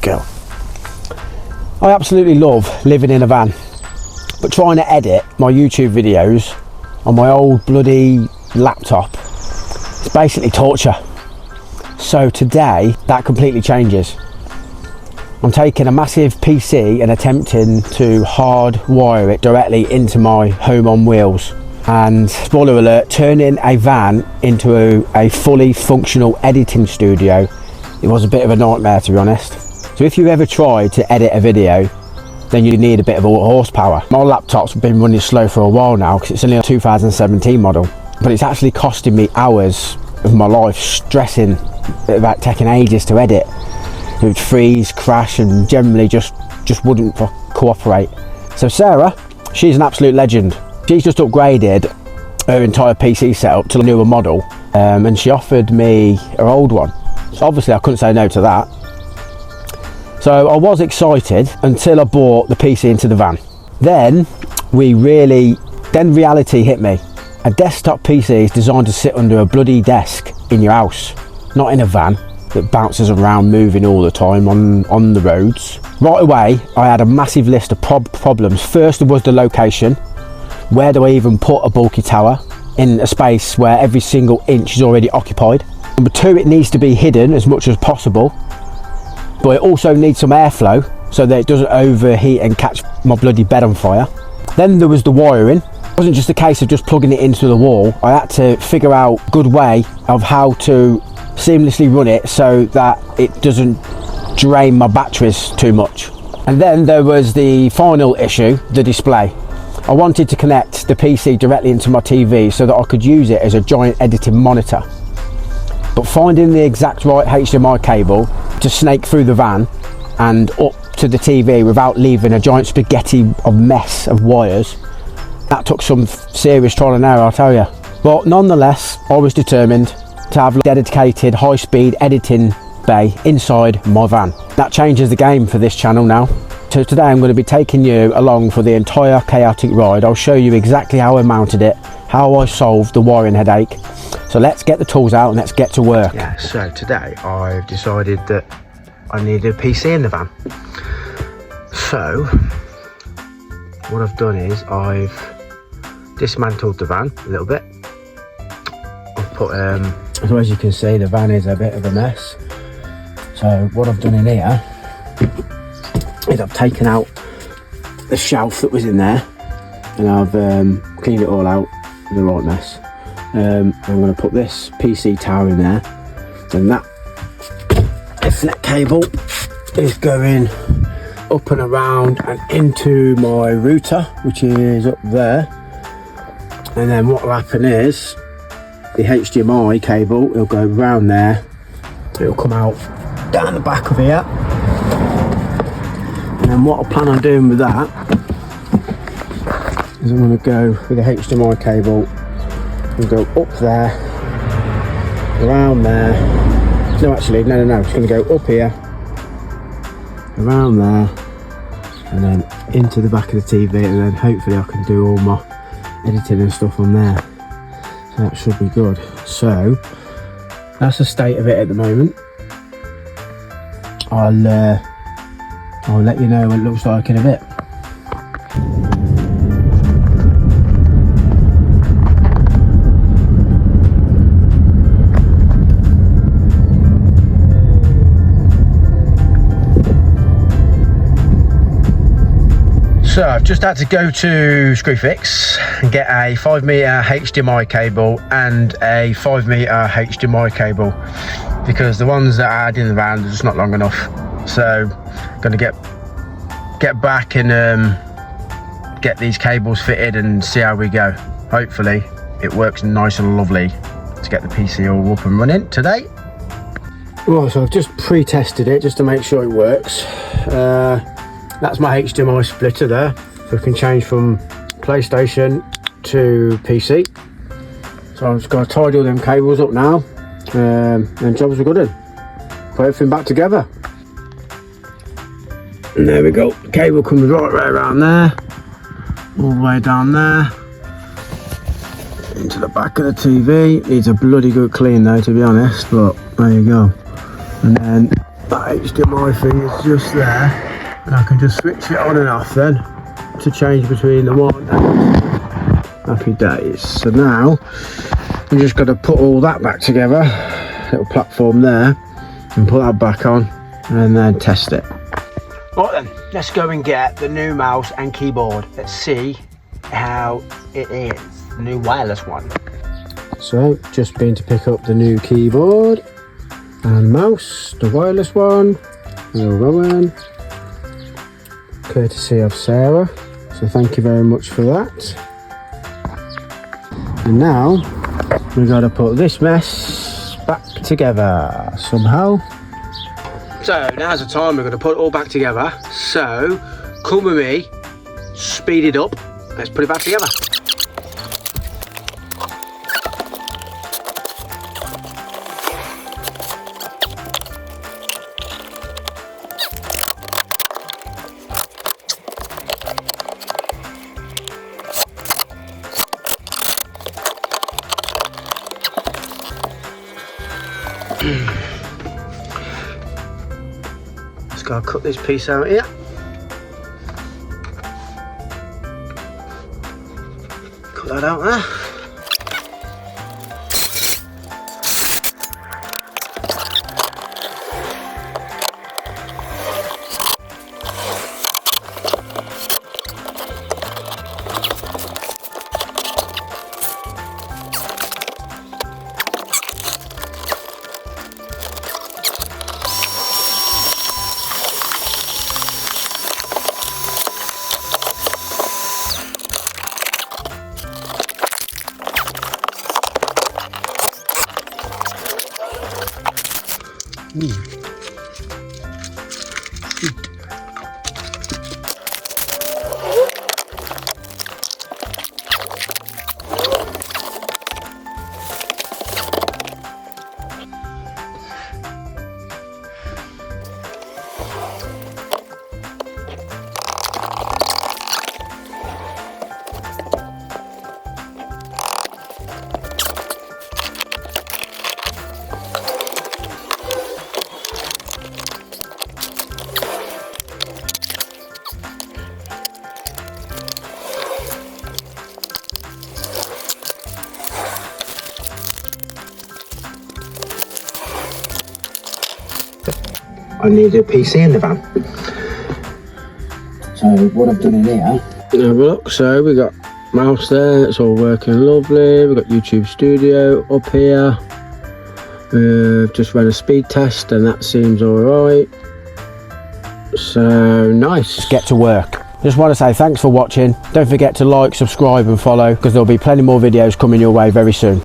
girl. I absolutely love living in a van, but trying to edit my YouTube videos on my old bloody laptop is basically torture. So today that completely changes. I'm taking a massive PC and attempting to hardwire it directly into my home on wheels. And spoiler alert, turning a van into a fully functional editing studio, it was a bit of a nightmare, to be honest. So if you ever try to edit a video, then you need a bit of horsepower. My laptop's been running slow for a while now because it's only a 2017 model, but it's actually costing me hours of my life stressing about taking ages to edit. It would freeze, crash, and generally just wouldn't cooperate. So Sarah, she's an absolute legend. She's just upgraded her entire PC setup to a newer model, and she offered me her old one. So obviously I couldn't say no to that. So I was excited until I brought the PC into the van. Then reality hit me. A desktop PC is designed to sit under a bloody desk in your house, not in a van that bounces around moving all the time on the roads. Right away, I had a massive list of problems. First was the location. Where do I even put a bulky tower in a space where every single inch is already occupied? Number two, it needs to be hidden as much as possible, but it also needs some airflow so that it doesn't overheat and catch my bloody bed on fire. Then there was the wiring. It wasn't just a case of just plugging it into the wall. I had to figure out a good way of how to seamlessly run it so that it doesn't drain my batteries too much. And then there was the final issue, the display. I wanted to connect the PC directly into my TV so that I could use it as a giant editing monitor. But finding the exact right HDMI cable to snake through the van and up to the TV without leaving a giant spaghetti of mess of wires, that took some serious trial and error, I'll tell you. But nonetheless, I was determined to have a dedicated high-speed editing bay inside my van. That changes the game for this channel now. So today I'm going to be taking you along for the entire chaotic ride. I'll show you exactly how I mounted it, how I solved the wiring headache. So let's get the tools out and let's get to work. Yeah, so today I've decided that I need a PC in the van. So what I've done is I've dismantled the van a little bit. I've put so as you can see, the van is a bit of a mess. So what I've done in here is I've taken out the shelf that was in there and I've cleaned it all out with the right mess. I'm going to put this PC tower in there, and that Ethernet cable is going up and around and into my router, which is up there. And then what will happen is the HDMI cable will go round there, it'll come out down the back of here, and then what I plan on doing with that is I'm going to go with the HDMI cable and go up there, around there, no it's going to go up here, around there, and then into the back of the TV, and then hopefully I can do all my editing and stuff on there. So that should be good. So that's the state of it at the moment. I'll let you know what it looks like in a bit. So I've just had to go to Screwfix and get a 5-meter HDMI cable and a 5-meter HDMI cable because the ones that I had in the van are just not long enough. So I'm going to get back and get these cables fitted and see how we go. Hopefully it works nice and lovely to get the PC all up and running today. Right, so I've just pre-tested it just to make sure it works. That's my HDMI splitter there, so I can change from PlayStation to PC. So I'm just going to tidy all them cables up now, and jobs are good then. Put everything back together. And there we go, the cable comes right around there, all the way down there, into the back of the TV. Needs a bloody good clean though, to be honest, but there you go. And then that HDMI thing is just there, and I can just switch it on and off then to change between the one and happy days. So now we just got to put all that back together, little platform there, and put that back on and then test it. Right then, let's go and get the new mouse and keyboard. Let's see how it is, the new wireless one. So just been to pick up the new keyboard and mouse, the wireless one, little Rowan, courtesy of Sarah, so thank you very much for that. And now we've got to put this mess back together somehow. So now's the time we're going to put it all back together, so come with me, speed it up, let's put it back together. Just gotta cut this piece out here. Cut that out there. I need a PC in the van. So what I've done in here, have a look. So we got mouse there, it's all working lovely. We've got YouTube Studio up here. Just ran a speed test and that seems alright. So nice. Let's get to work. Just want to say thanks for watching. Don't forget to like, subscribe and follow, because there'll be plenty more videos coming your way very soon.